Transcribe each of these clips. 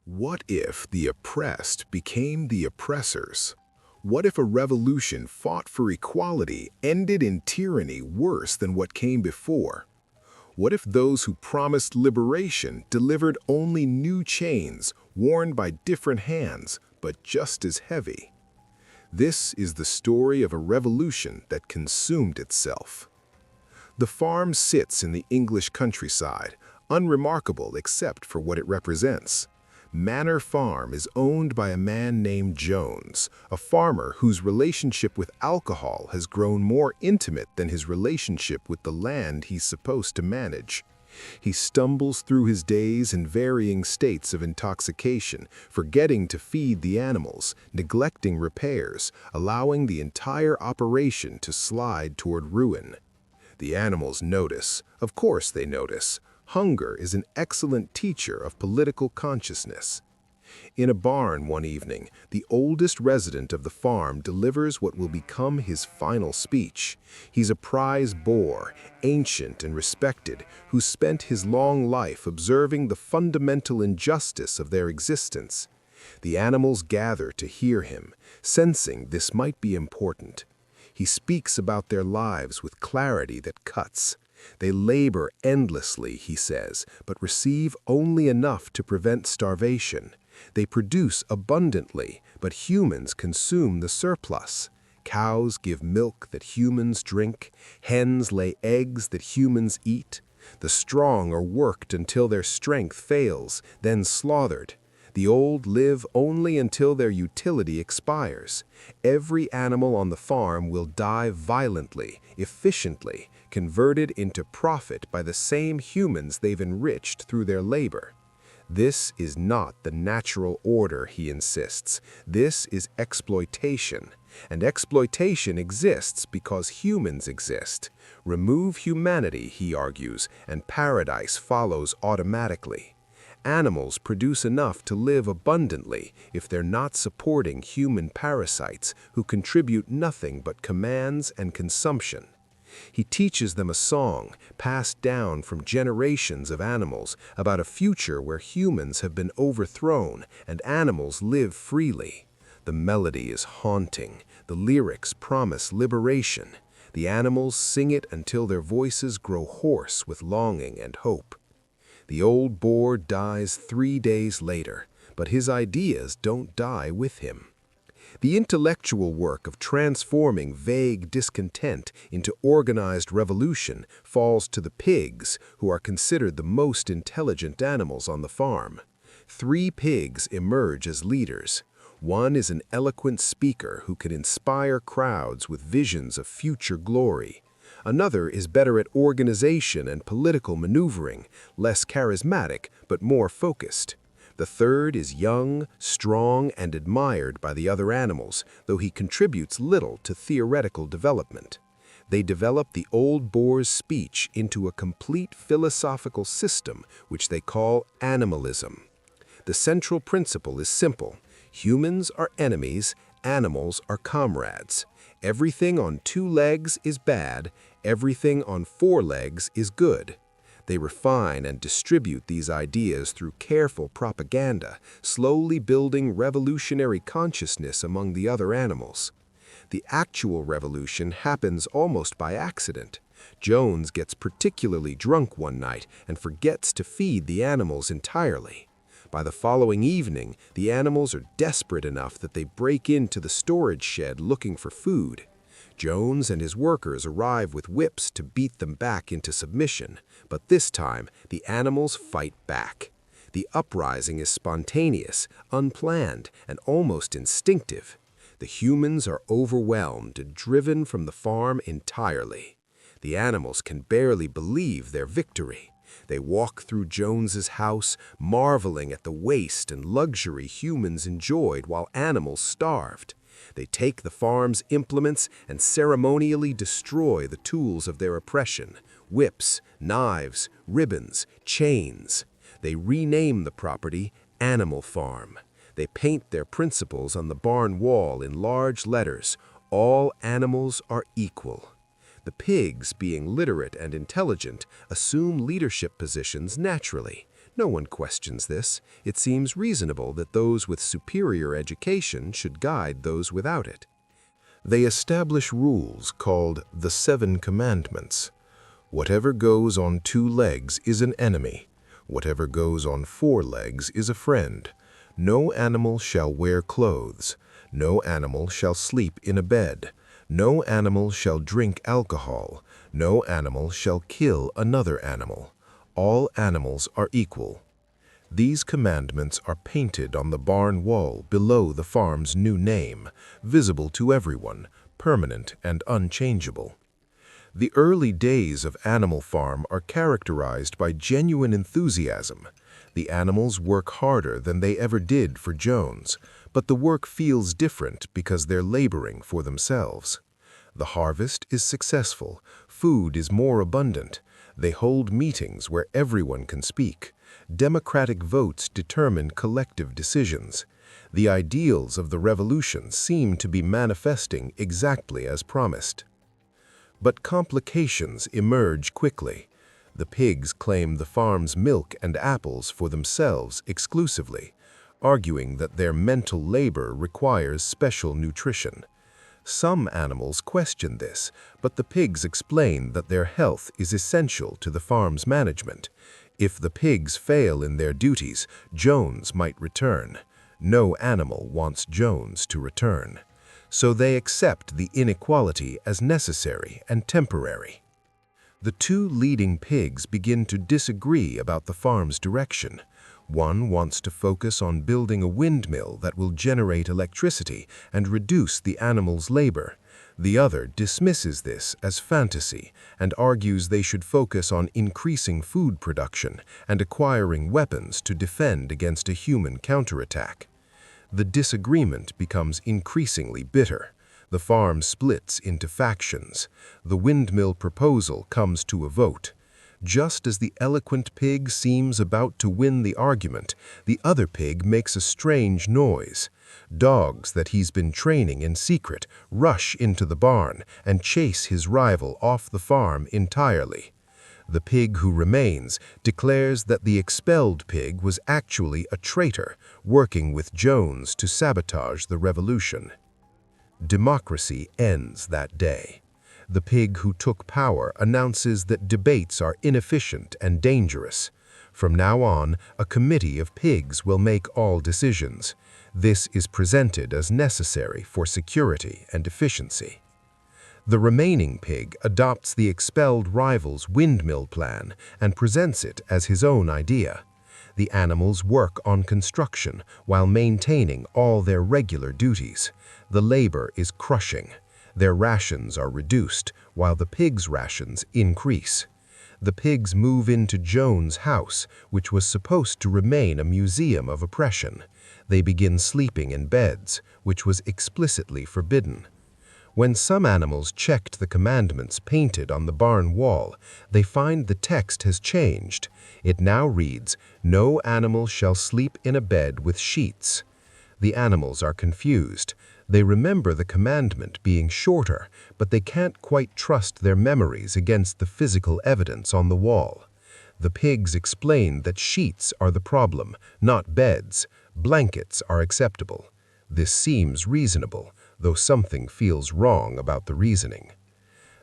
What if the oppressed became the oppressors? What if a revolution fought for equality ended in tyranny worse than what came before? What if those who promised liberation delivered only new chains worn by different hands, but just as heavy? This is the story of a revolution that consumed itself. The farm sits in the English countryside, unremarkable except for what it represents. Manor Farm is owned by a man named Jones, a farmer whose relationship with alcohol has grown more intimate than his relationship with the land he's supposed to manage. He stumbles through his days in varying states of intoxication, forgetting to feed the animals, neglecting repairs, allowing the entire operation to slide toward ruin. The animals notice. Of course they notice. Hunger is an excellent teacher of political consciousness. In a barn one evening, the oldest resident of the farm delivers what will become his final speech. He's a prize boar, ancient and respected, who spent his long life observing the fundamental injustice of their existence. The animals gather to hear him, sensing this might be important. He speaks about their lives with clarity that cuts. They labor endlessly, he says, but receive only enough to prevent starvation. They produce abundantly, but humans consume the surplus. Cows give milk that humans drink. Hens lay eggs that humans eat. The strong are worked until their strength fails, then slaughtered. The old live only until their utility expires. Every animal on the farm will die violently, efficiently, converted into profit by the same humans they've enriched through their labor. This is not the natural order, he insists. This is exploitation. And exploitation exists because humans exist. Remove humanity, he argues, and paradise follows automatically. Animals produce enough to live abundantly if they're not supporting human parasites who contribute nothing but commands and consumption. He teaches them a song, passed down from generations of animals, about a future where humans have been overthrown and animals live freely. The melody is haunting. The lyrics promise liberation. The animals sing it until their voices grow hoarse with longing and hope. The old boar dies 3 days later, but his ideas don't die with him. The intellectual work of transforming vague discontent into organized revolution falls to the pigs, who are considered the most intelligent animals on the farm. 3 pigs emerge as leaders. One is an eloquent speaker who can inspire crowds with visions of future glory. Another is better at organization and political maneuvering, less charismatic but more focused. The third is young, strong, and admired by the other animals, though he contributes little to theoretical development. They develop the old boar's speech into a complete philosophical system, which they call animalism. The central principle is simple. Humans are enemies, animals are comrades. Everything on 2 legs is bad, everything on 4 legs is good. They refine and distribute these ideas through careful propaganda, slowly building revolutionary consciousness among the other animals. The actual revolution happens almost by accident. Jones gets particularly drunk one night and forgets to feed the animals entirely. By the following evening, the animals are desperate enough that they break into the storage shed looking for food. Jones and his workers arrive with whips to beat them back into submission, but this time the animals fight back. The uprising is spontaneous, unplanned, and almost instinctive. The humans are overwhelmed and driven from the farm entirely. The animals can barely believe their victory. They walk through Jones's house, marveling at the waste and luxury humans enjoyed while animals starved. They take the farm's implements and ceremonially destroy the tools of their oppression: whips, knives, ribbons, chains. They rename the property Animal Farm. They paint their principles on the barn wall in large letters: all animals are equal. The pigs, being literate and intelligent, assume leadership positions naturally. No one questions this. It seems reasonable that those with superior education should guide those without it. They establish rules called the Seven Commandments. Whatever goes on 2 legs is an enemy. Whatever goes on 4 legs is a friend. No animal shall wear clothes. No animal shall sleep in a bed. No animal shall drink alcohol. No animal shall kill another animal. All animals are equal. These commandments are painted on the barn wall below the farm's new name, visible to everyone, permanent and unchangeable. The early days of Animal Farm are characterized by genuine enthusiasm. The animals work harder than they ever did for Jones, but the work feels different because they're laboring for themselves. The harvest is successful, food is more abundant. They hold meetings where everyone can speak. Democratic votes determine collective decisions. The ideals of the revolution seem to be manifesting exactly as promised. But complications emerge quickly. The pigs claim the farm's milk and apples for themselves exclusively, arguing that their mental labor requires special nutrition. Some animals question this, but the pigs explain that their health is essential to the farm's management. If the pigs fail in their duties, Jones might return. No animal wants Jones to return. So they accept the inequality as necessary and temporary. The 2 leading pigs begin to disagree about the farm's direction. One wants to focus on building a windmill that will generate electricity and reduce the animals' labor. The other dismisses this as fantasy and argues they should focus on increasing food production and acquiring weapons to defend against a human counterattack. The disagreement becomes increasingly bitter. The farm splits into factions. The windmill proposal comes to a vote. Just as the eloquent pig seems about to win the argument, the other pig makes a strange noise. Dogs that he's been training in secret rush into the barn and chase his rival off the farm entirely. The pig who remains declares that the expelled pig was actually a traitor working with Jones to sabotage the revolution. Democracy ends that day. The pig who took power announces that debates are inefficient and dangerous. From now on, a committee of pigs will make all decisions. This is presented as necessary for security and efficiency. The remaining pig adopts the expelled rival's windmill plan and presents it as his own idea. The animals work on construction while maintaining all their regular duties. The labor is crushing. Their rations are reduced while the pigs' rations increase. The pigs move into Jones' house, which was supposed to remain a museum of oppression. They begin sleeping in beds, which was explicitly forbidden. When some animals checked the commandments painted on the barn wall, they find the text has changed. It now reads, "No animal shall sleep in a bed with sheets." The animals are confused. They remember the commandment being shorter, but they can't quite trust their memories against the physical evidence on the wall. The pigs explain that sheets are the problem, not beds. Blankets are acceptable. This seems reasonable, though something feels wrong about the reasoning.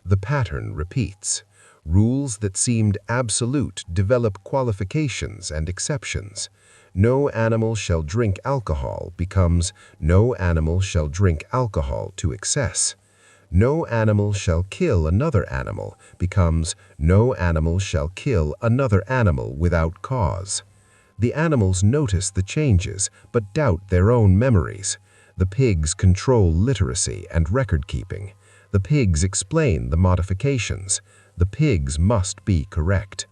The pattern repeats. Rules that seemed absolute develop qualifications and exceptions. No animal shall drink alcohol becomes no animal shall drink alcohol to excess. No animal shall kill another animal becomes no animal shall kill another animal without cause. The animals notice the changes but doubt their own memories. The pigs control literacy and record-keeping. The pigs explain the modifications. The pigs must be correct.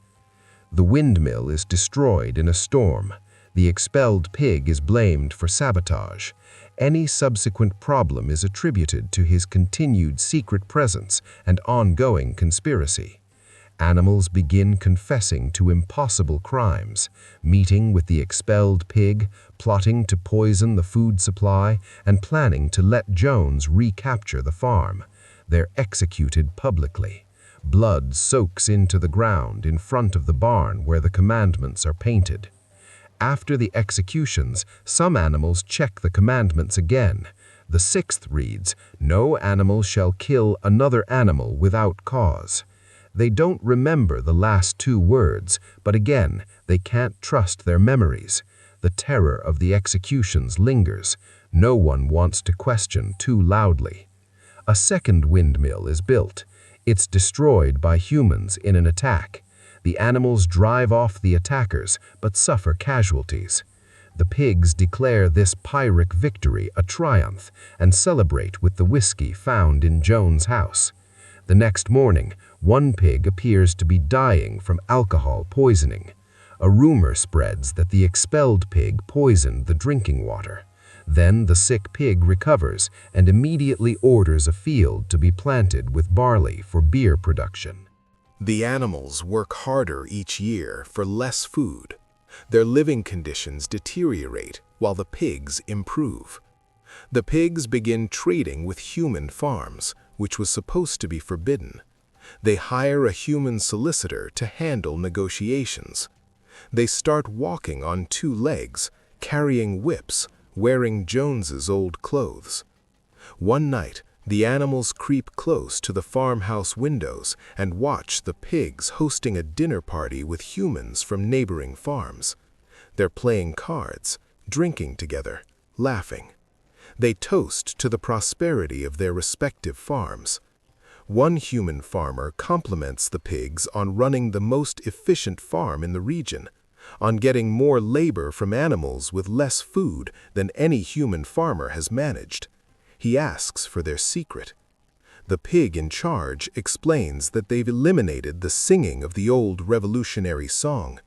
The windmill is destroyed in a storm. The expelled pig is blamed for sabotage. Any subsequent problem is attributed to his continued secret presence and ongoing conspiracy. Animals begin confessing to impossible crimes, meeting with the expelled pig, plotting to poison the food supply, and planning to let Jones recapture the farm. They're executed publicly. Blood soaks into the ground in front of the barn where the commandments are painted. After the executions, some animals check the commandments again. The sixth reads, "No animal shall kill another animal without cause." They don't remember the last two words, but again, they can't trust their memories. The terror of the executions lingers. No one wants to question too loudly. A second windmill is built. It's destroyed by humans in an attack. The animals drive off the attackers, but suffer casualties. The pigs declare this Pyrrhic victory a triumph and celebrate with the whiskey found in Joan's house. The next morning, one pig appears to be dying from alcohol poisoning. A rumor spreads that the expelled pig poisoned the drinking water. Then the sick pig recovers and immediately orders a field to be planted with barley for beer production. The animals work harder each year for less food. Their living conditions deteriorate while the pigs improve. The pigs begin trading with human farms, which was supposed to be forbidden. They hire a human solicitor to handle negotiations. They start walking on two legs, carrying whips, wearing Jones's old clothes. One night, the animals creep close to the farmhouse windows and watch the pigs hosting a dinner party with humans from neighboring farms. They're playing cards, drinking together, laughing. They toast to the prosperity of their respective farms. One human farmer compliments the pigs on running the most efficient farm in the region, on getting more labor from animals with less food than any human farmer has managed. He asks for their secret. The pig in charge explains that they've eliminated the singing of the old revolutionary song.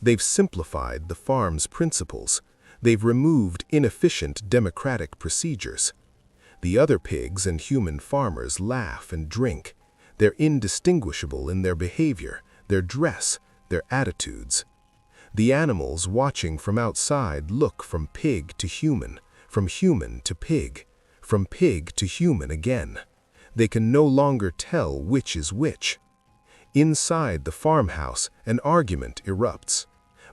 They've simplified the farm's principles. They've removed inefficient democratic procedures. The other pigs and human farmers laugh and drink. They're indistinguishable in their behavior, their dress, their attitudes. The animals watching from outside look from pig to human, from human to pig, from pig to human again. They can no longer tell which is which. Inside the farmhouse, an argument erupts.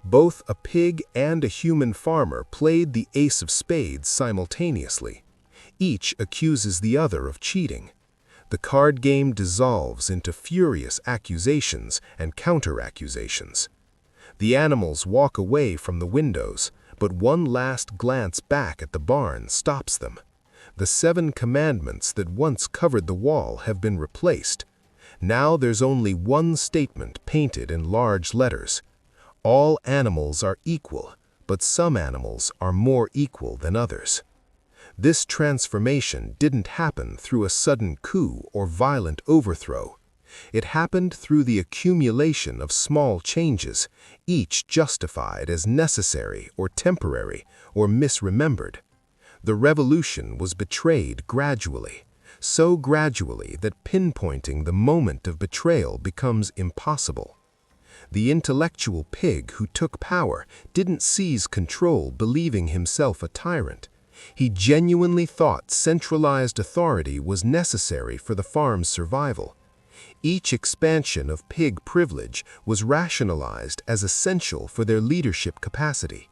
Both a pig and a human farmer played the ace of spades simultaneously. Each accuses the other of cheating. The card game dissolves into furious accusations and counter-accusations. The animals walk away from the windows, but one last glance back at the barn stops them. The 7 commandments that once covered the wall have been replaced. Now there's only one statement painted in large letters. All animals are equal, but some animals are more equal than others. This transformation didn't happen through a sudden coup or violent overthrow. It happened through the accumulation of small changes, each justified as necessary or temporary or misremembered. The revolution was betrayed gradually, so gradually that pinpointing the moment of betrayal becomes impossible. The intellectual pig who took power didn't seize control believing himself a tyrant. He genuinely thought centralized authority was necessary for the farm's survival. Each expansion of pig privilege was rationalized as essential for their leadership capacity.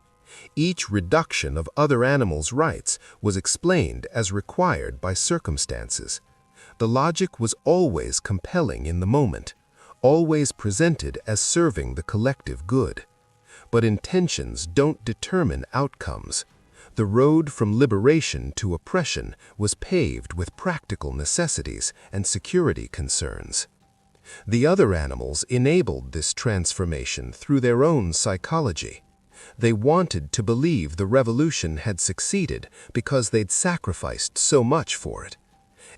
Each reduction of other animals' rights was explained as required by circumstances. The logic was always compelling in the moment, always presented as serving the collective good. But intentions don't determine outcomes. The road from liberation to oppression was paved with practical necessities and security concerns. The other animals enabled this transformation through their own psychology. They wanted to believe the revolution had succeeded because they'd sacrificed so much for it.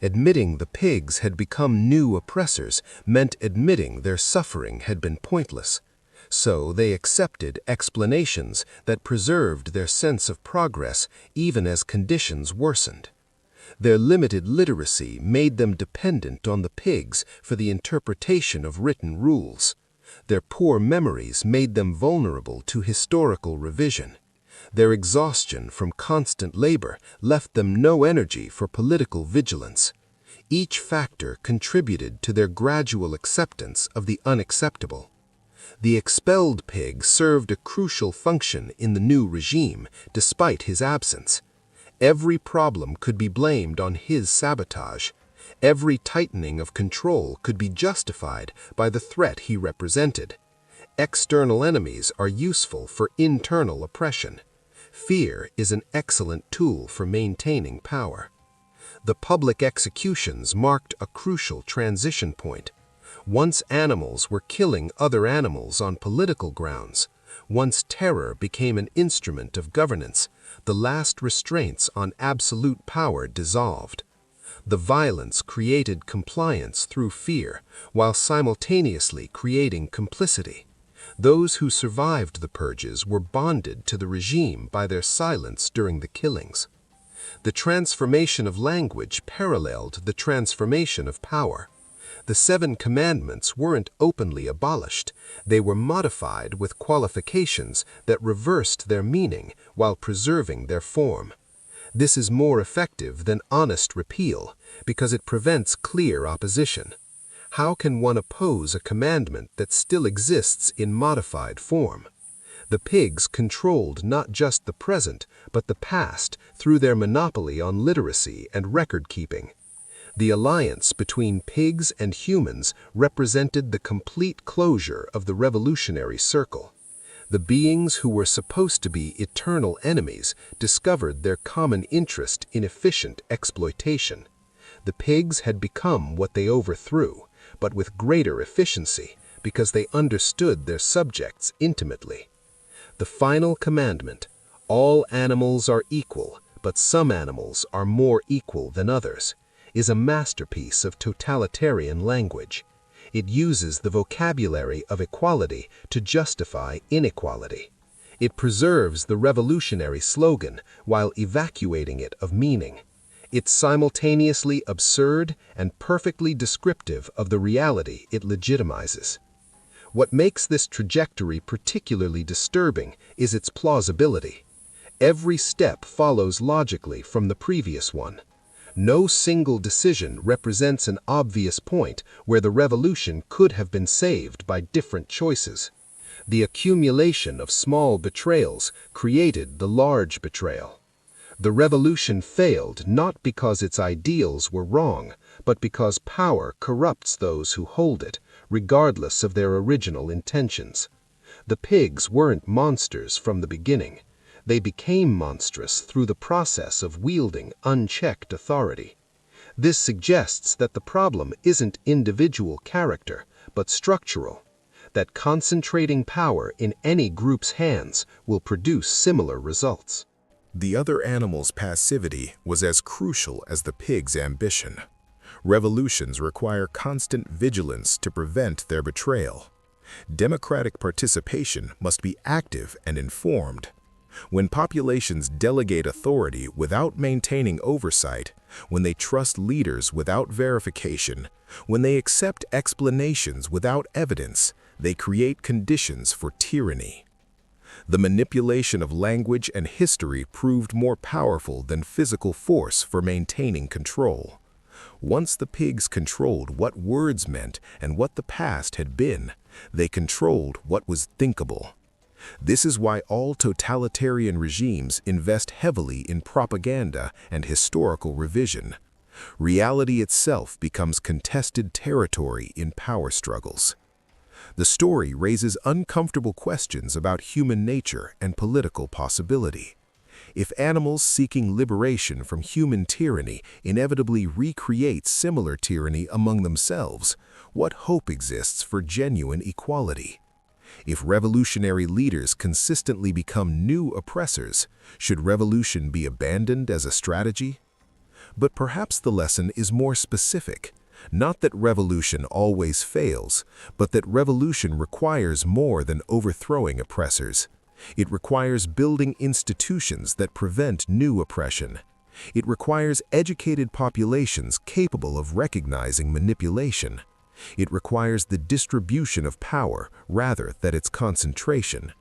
Admitting the pigs had become new oppressors meant admitting their suffering had been pointless. So they accepted explanations that preserved their sense of progress even as conditions worsened. Their limited literacy made them dependent on the pigs for the interpretation of written rules. Their poor memories made them vulnerable to historical revision. Their exhaustion from constant labor left them no energy for political vigilance. Each factor contributed to their gradual acceptance of the unacceptable. The expelled pig served a crucial function in the new regime, despite his absence. Every problem could be blamed on his sabotage. Every tightening of control could be justified by the threat he represented. External enemies are useful for internal oppression. Fear is an excellent tool for maintaining power. The public executions marked a crucial transition point. Once animals were killing other animals on political grounds, once terror became an instrument of governance, the last restraints on absolute power dissolved. The violence created compliance through fear, while simultaneously creating complicity. Those who survived the purges were bonded to the regime by their silence during the killings. The transformation of language paralleled the transformation of power. The 7 commandments weren't openly abolished. They were modified with qualifications that reversed their meaning while preserving their form. This is more effective than honest repeal because it prevents clear opposition. How can one oppose a commandment that still exists in modified form? The pigs controlled not just the present, but the past through their monopoly on literacy and record-keeping. The alliance between pigs and humans represented the complete closure of the revolutionary circle. The beings who were supposed to be eternal enemies discovered their common interest in efficient exploitation. The pigs had become what they overthrew, but with greater efficiency because they understood their subjects intimately. The final commandment, all animals are equal, but some animals are more equal than others, is a masterpiece of totalitarian language. It uses the vocabulary of equality to justify inequality. It preserves the revolutionary slogan while evacuating it of meaning. It's simultaneously absurd and perfectly descriptive of the reality it legitimizes. What makes this trajectory particularly disturbing is its plausibility. Every step follows logically from the previous one. No single decision represents an obvious point where the revolution could have been saved by different choices. The accumulation of small betrayals created the large betrayal. The revolution failed not because its ideals were wrong, but because power corrupts those who hold it, regardless of their original intentions. The pigs weren't monsters from the beginning. They became monstrous through the process of wielding unchecked authority. This suggests that the problem isn't individual character, but structural, that concentrating power in any group's hands will produce similar results. The other animal's passivity was as crucial as the pig's ambition. Revolutions require constant vigilance to prevent their betrayal. Democratic participation must be active and informed. When populations delegate authority without maintaining oversight, when they trust leaders without verification, when they accept explanations without evidence, they create conditions for tyranny. The manipulation of language and history proved more powerful than physical force for maintaining control. Once the pigs controlled what words meant and what the past had been, they controlled what was thinkable. This is why all totalitarian regimes invest heavily in propaganda and historical revision. Reality itself becomes contested territory in power struggles. The story raises uncomfortable questions about human nature and political possibility. If animals seeking liberation from human tyranny inevitably recreate similar tyranny among themselves, what hope exists for genuine equality? If revolutionary leaders consistently become new oppressors, should revolution be abandoned as a strategy? But perhaps the lesson is more specific. Not that revolution always fails, but that revolution requires more than overthrowing oppressors. It requires building institutions that prevent new oppression. It requires educated populations capable of recognizing manipulation. It requires the distribution of power rather than its concentration.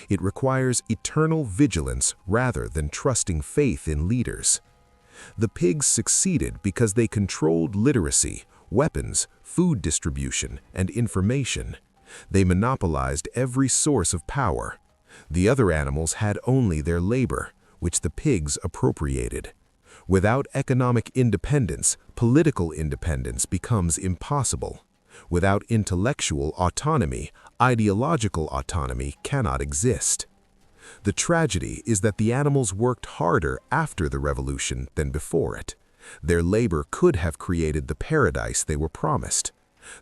It requires eternal vigilance rather than trusting faith in leaders. The pigs succeeded because they controlled literacy, weapons, food distribution, and information. They monopolized every source of power. The other animals had only their labor, which the pigs appropriated. Without economic independence, political independence becomes impossible. Without intellectual autonomy, ideological autonomy cannot exist. The tragedy is that the animals worked harder after the revolution than before it. Their labor could have created the paradise they were promised.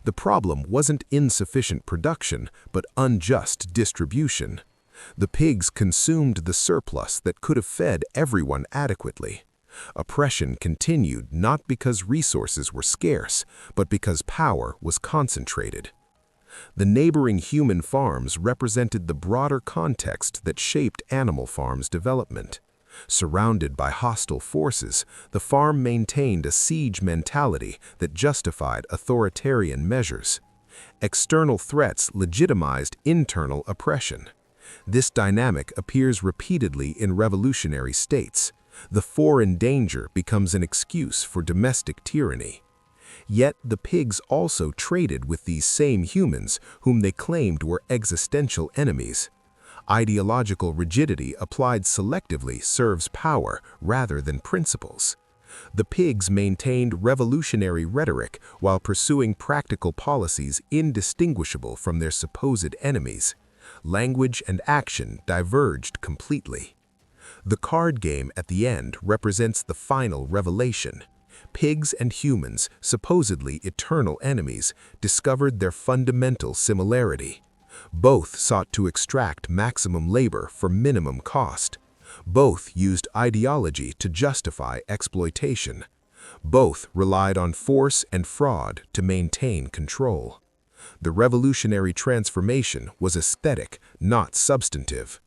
The problem wasn't insufficient production, but unjust distribution. The pigs consumed the surplus that could have fed everyone adequately. Oppression continued not because resources were scarce, but because power was concentrated. The neighboring human farms represented the broader context that shaped Animal Farm's development. Surrounded by hostile forces, the farm maintained a siege mentality that justified authoritarian measures. External threats legitimized internal oppression. This dynamic appears repeatedly in revolutionary states. The foreign danger becomes an excuse for domestic tyranny. Yet the pigs also traded with these same humans whom they claimed were existential enemies. Ideological rigidity applied selectively serves power rather than principles. The pigs maintained revolutionary rhetoric while pursuing practical policies indistinguishable from their supposed enemies. Language and action diverged completely. The card game at the end represents the final revelation. Pigs and humans, supposedly eternal enemies, discovered their fundamental similarity. Both sought to extract maximum labor for minimum cost. Both used ideology to justify exploitation. Both relied on force and fraud to maintain control. The revolutionary transformation was aesthetic, not substantive.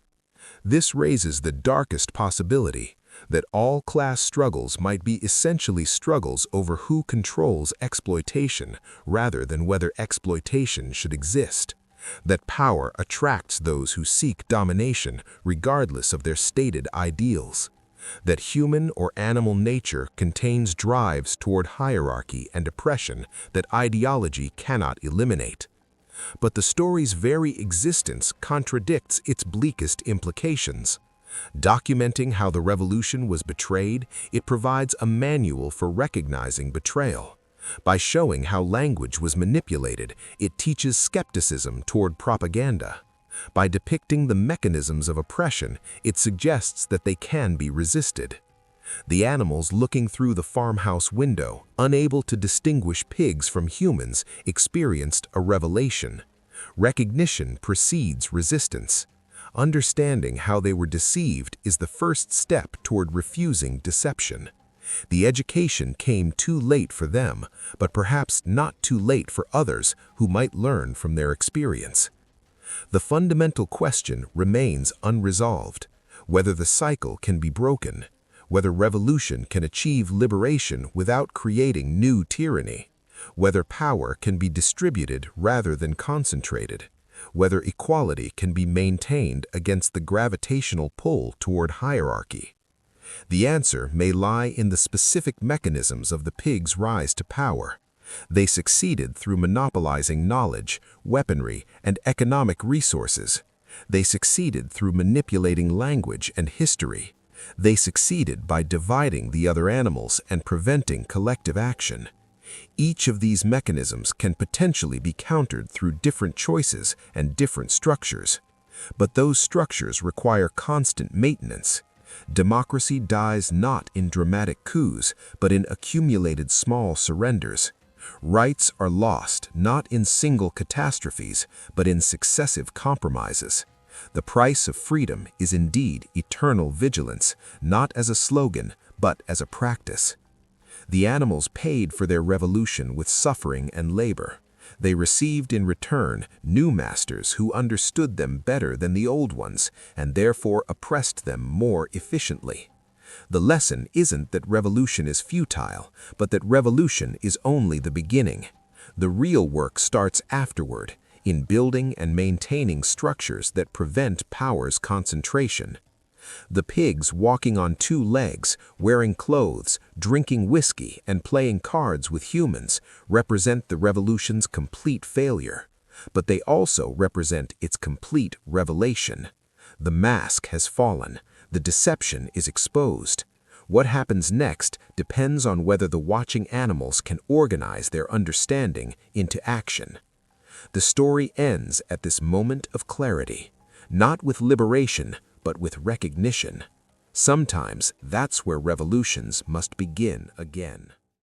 This raises the darkest possibility that all class struggles might be essentially struggles over who controls exploitation rather than whether exploitation should exist. That power attracts those who seek domination regardless of their stated ideals. That human or animal nature contains drives toward hierarchy and oppression that ideology cannot eliminate. But the story's very existence contradicts its bleakest implications. Documenting how the revolution was betrayed, it provides a manual for recognizing betrayal. By showing how language was manipulated, it teaches skepticism toward propaganda. By depicting the mechanisms of oppression, it suggests that they can be resisted. The animals looking through the farmhouse window, unable to distinguish pigs from humans, experienced a revelation. Recognition precedes resistance. Understanding how they were deceived is the first step toward refusing deception. The education came too late for them, but perhaps not too late for others who might learn from their experience. The fundamental question remains unresolved: whether the cycle can be broken, whether revolution can achieve liberation without creating new tyranny, whether power can be distributed rather than concentrated, whether equality can be maintained against the gravitational pull toward hierarchy. The answer may lie in the specific mechanisms of the pigs' rise to power. They succeeded through monopolizing knowledge, weaponry, and economic resources. They succeeded through manipulating language and history. They succeeded by dividing the other animals and preventing collective action. Each of these mechanisms can potentially be countered through different choices and different structures. But those structures require constant maintenance. Democracy dies not in dramatic coups, but in accumulated small surrenders. Rights are lost not in single catastrophes, but in successive compromises. The price of freedom is indeed eternal vigilance, not as a slogan, but as a practice. The animals paid for their revolution with suffering and labor. They received in return new masters who understood them better than the old ones and therefore oppressed them more efficiently. The lesson isn't that revolution is futile, but that revolution is only the beginning. The real work starts afterward, in building and maintaining structures that prevent power's concentration. The pigs walking on two legs, wearing clothes, drinking whiskey, and playing cards with humans represent the revolution's complete failure. But they also represent its complete revelation. The mask has fallen. The deception is exposed. What happens next depends on whether the watching animals can organize their understanding into action. The story ends at this moment of clarity, not with liberation, but with recognition. Sometimes that's where revolutions must begin again.